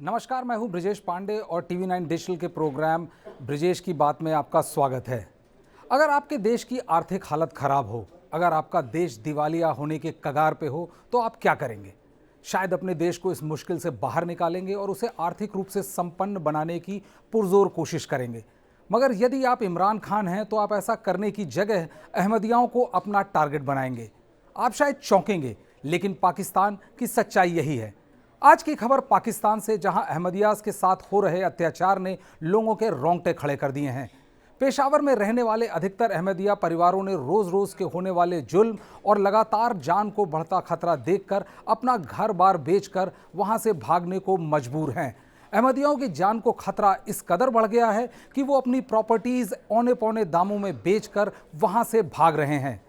नमस्कार, मैं हूं ब्रिजेश पांडे और टीवी 9 डिजिटल के प्रोग्राम ब्रिजेश की बात में आपका स्वागत है। अगर आपके देश की आर्थिक हालत खराब हो, अगर आपका देश दिवालिया होने के कगार पे हो, तो आप क्या करेंगे? शायद अपने देश को इस मुश्किल से बाहर निकालेंगे और उसे आर्थिक रूप से संपन्न बनाने की पुरजोर कोशिश करेंगे। मगर यदि आप इमरान खान हैं तो आप ऐसा करने की जगह अहमदियाओं को अपना टारगेट बनाएंगे। आप शायद चौंकेंगे, लेकिन पाकिस्तान की सच्चाई यही है। आज की खबर पाकिस्तान से, जहां अहमदियास के साथ हो रहे अत्याचार ने लोगों के रोंगटे खड़े कर दिए हैं। पेशावर में रहने वाले अधिकतर अहमदिया परिवारों ने रोज रोज के होने वाले जुल्म और लगातार जान को बढ़ता खतरा देखकर अपना घर बार बेचकर वहां से भागने को मजबूर हैं। अहमदियों की जान को खतरा इस कदर बढ़ गया है कि वो अपनी प्रॉपर्टीज औने पौने दामों में बेचकर वहां से भाग रहे हैं।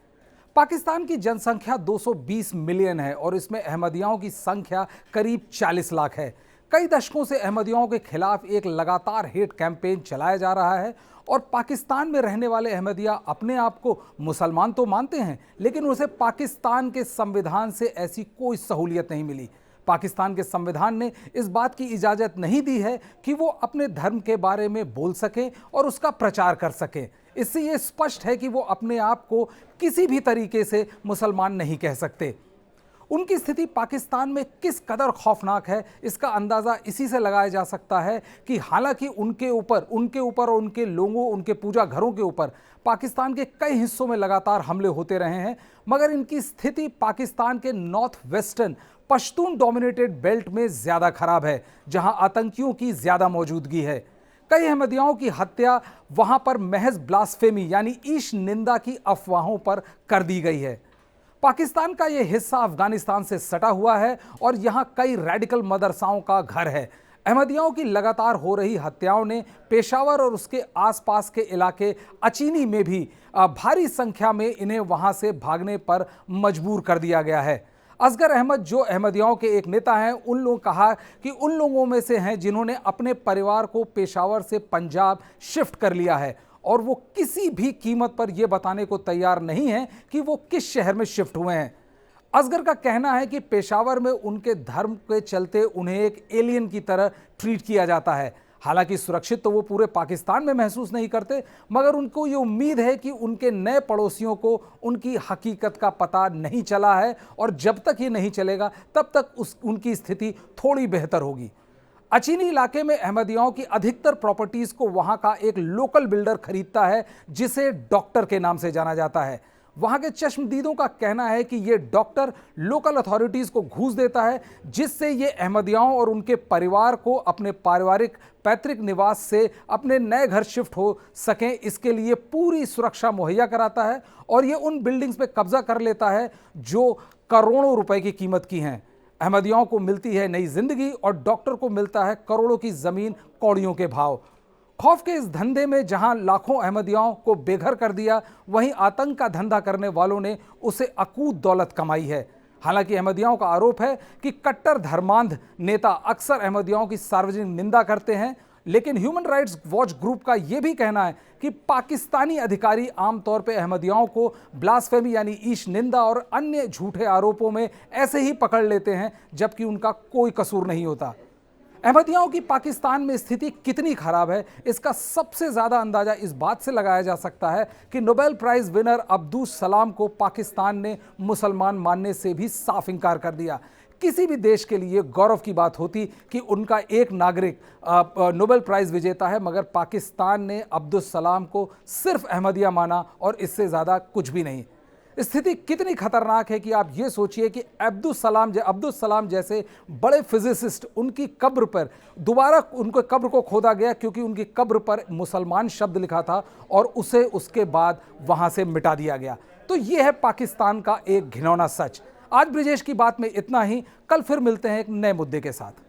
पाकिस्तान की जनसंख्या 220 मिलियन है और इसमें अहमदियों की संख्या करीब 40 लाख है। कई दशकों से अहमदियों के खिलाफ एक लगातार हेट कैंपेन चलाया जा रहा है और पाकिस्तान में रहने वाले अहमदिया अपने आप को मुसलमान तो मानते हैं, लेकिन उसे पाकिस्तान के संविधान से ऐसी कोई सहूलियत नहीं मिली। पाकिस्तान के संविधान ने इस बात की इजाज़त नहीं दी है कि वो अपने धर्म के बारे में बोल सकें और उसका प्रचार कर सकें। इससे ये स्पष्ट है कि वो अपने आप को किसी भी तरीके से मुसलमान नहीं कह सकते। उनकी स्थिति पाकिस्तान में किस कदर खौफनाक है, इसका अंदाज़ा इसी से लगाया जा सकता है कि हालांकि उनके ऊपर और उनके लोगों, उनके पूजा घरों के ऊपर पाकिस्तान के कई हिस्सों में लगातार हमले होते रहे हैं, मगर इनकी स्थिति पाकिस्तान के north western Pashtun dominated belt में ज़्यादा खराब है, जहां आतंकियों की ज़्यादा मौजूदगी है। कई अहमदियों की हत्या वहां पर महज ब्लास्फेमी यानी ईश निंदा की अफवाहों पर कर दी गई है। पाकिस्तान का यह हिस्सा अफगानिस्तान से सटा हुआ है और यहां कई रेडिकल मदरसाओं का घर है। अहमदियों की लगातार हो रही हत्याओं ने पेशावर और उसके आसपास के इलाके अचीनी में भी भारी संख्या में इन्हें वहां से भागने पर मजबूर कर दिया गया है। असगर अहमद, जो अहमदियों के एक नेता हैं, उन लोगों कहा कि उन लोगों में से हैं जिन्होंने अपने परिवार को पेशावर से पंजाब शिफ्ट कर लिया है और वो किसी भी कीमत पर यह बताने को तैयार नहीं है कि वो किस शहर में शिफ्ट हुए हैं। असगर का कहना है कि पेशावर में उनके धर्म के चलते उन्हें एक एलियन की तरह ट्रीट किया जाता है। हालांकि सुरक्षित तो वो पूरे पाकिस्तान में महसूस नहीं करते, मगर उनको ये उम्मीद है कि उनके नए पड़ोसियों को उनकी हकीकत का पता नहीं चला है और जब तक ये नहीं चलेगा तब तक उनकी स्थिति थोड़ी बेहतर होगी। अचीनी इलाके में अहमदियों की अधिकतर प्रॉपर्टीज को वहां का एक लोकल बिल्डर खरीदता है, जिसे डॉक्टर के नाम से जाना जाता है। वहां के चश्मदीदों का कहना है कि यह डॉक्टर लोकल अथॉरिटीज को घूस देता है, जिससे ये अहमदियों और उनके परिवार को अपने पारिवारिक पैतृक निवास से अपने नए घर शिफ्ट हो सकें, इसके लिए पूरी सुरक्षा मुहैया कराता है और ये उन बिल्डिंग्स पे कब्जा कर लेता है जो करोड़ों रुपए की कीमत की हैं। अहमदियों को मिलती है नई जिंदगी और डॉक्टर को मिलता है करोड़ों की जमीन कौड़ियों के भाव। खौफ के इस धंधे में जहां लाखों अहमदियों को बेघर कर दिया, वहीं आतंक का धंधा करने वालों ने उसे अकूत दौलत कमाई है। हालांकि अहमदियों का आरोप है कि कट्टर धर्मांध नेता अक्सर अहमदियों की सार्वजनिक निंदा करते हैं, लेकिन ह्यूमन राइट्स वॉच ग्रुप का यह भी कहना है कि पाकिस्तानी अधिकारी आमतौर पर अहमदियों को ब्लास्फेमी यानी ईश निंदा और अन्य झूठे आरोपों में ऐसे ही पकड़ लेते हैं, जबकि उनका कोई कसूर नहीं होता। अहमदियों की पाकिस्तान में स्थिति कितनी खराब है, इसका सबसे ज्यादा अंदाजा इस बात से लगाया जा सकता है कि नोबेल प्राइज विनर अब्दुस सलाम को पाकिस्तान ने मुसलमान मानने से भी साफ इंकार कर दिया। किसी भी देश के लिए गौरव की बात होती कि उनका एक नागरिक नोबेल प्राइज विजेता है, मगर पाकिस्तान ने अब्दुस सलाम को सिर्फ अहमदिया माना और इससे ज्यादा कुछ भी नहीं। स्थिति कितनी खतरनाक है कि आप ये सोचिए कि अब्दुस सलाम जैसे बड़े फिजिसिस्ट, उनकी कब्र पर दोबारा उनके कब्र को खोदा गया क्योंकि उनकी कब्र पर मुसलमान शब्द लिखा था और उसे उसके बाद वहां से मिटा दिया गया। तो ये है पाकिस्तान का एक घिनौना सच। आज ब्रिजेश की बात में इतना ही। कल फिर मिलते हैं एक नए मुद्दे के साथ।